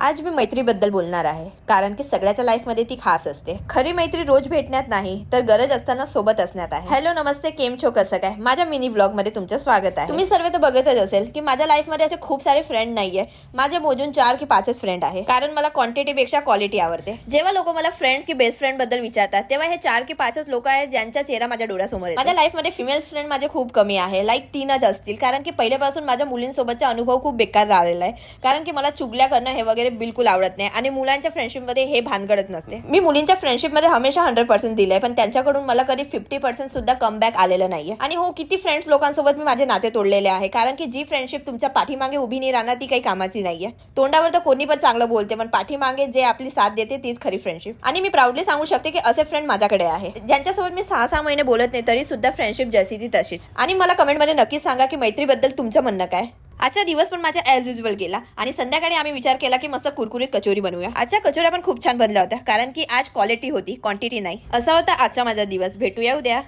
आज मी मैत्रीबद्दल बोलणार आहे, कारण की सगळ्याच्या लाईफमध्ये ती खास असते. खरी मैत्री रोज भेटण्यात नाही, तर गरज असताना सोबत असण्यात आहे. हॅलो, नमस्ते, केम छो, कसं काय? माझ्या मिनी व्लॉग मध्ये तुमचं स्वागत आहे. तुम्ही सर्व तर बघतच असेल की माझ्या लाईफमध्ये असे खूप सारे फ्रेंड नाहीये. माझे मोजून 4 की 5च फ्रेंड आहे, कारण मला क्वांटिटी पेक्षा क्वालिटी आवडते. जेव्हा लोक मला फ्रेंड्स की बेस्ट फ्रेंड बद्दल विचारतात, तेव्हा हे 4 की 5च लोक आहेत ज्यांचा चेहरा माझ्या डोळ्यासमोर येतो. माझ्या लाईफमध्ये फिमेल फ्रेंड माझे खूप कमी आहे, लाईक 3च असतील, कारण की पहिल्यापासून माझ्या मुलींसोबतचा अनुभव खूप बेकार राहिलेला आहे. कारण की मला चुगल्या करणं हे वगैरे बिलकुल आवडत नाही आणि मुलांच्या फ्रेंडशिप मध्ये हे भानगडत नसते. मी मुलींच्या फ्रेंडशिप मध्ये हमेशा 100% दिलंय, पण त्यांच्याकडून मला कधी 50% सुद्धा कमबॅक आलेलं नाहीये. आणि हो, किती फ्रेंड्स लोकांसोबत मी माझे नाते तोडलेले आहे, कारण की जी फ्रेंडशिप तुमच्या पाठीमागे उभी नाही राहणार ती काही कामाची नाहीये. तोंडावर तर कोणी पण चांगलं बोलते, पण पाठीमागे जे आपली साथ देते तीच खरी फ्रेंडशिप. आणि मी प्राऊडली सांगू शकते की असे फ्रेंड माझ्याकडे आहे, ज्यांच्यासोबत मी 6 महिने बोलत नाही तरी सुद्धा फ्रेंडशिप जशी ती तशीच. आणि मला कमेंटमध्ये नक्की सांगा की मैत्रीबद्दल तुमचं म्हणणं काय. आजचा दिवस पण माझ्या ॲज युजल गेला आणि संध्याकाळी आम्ही विचार केला की मस्त कुरकुरीत कचोरी बनवूया. आजच्या कचोऱ्या पण खूप छान बनल्या होत्या, कारण की आज क्वालिटी होती, क्वांटिटी नाही. असा होता आजचा माझा दिवस. भेटूया उद्या.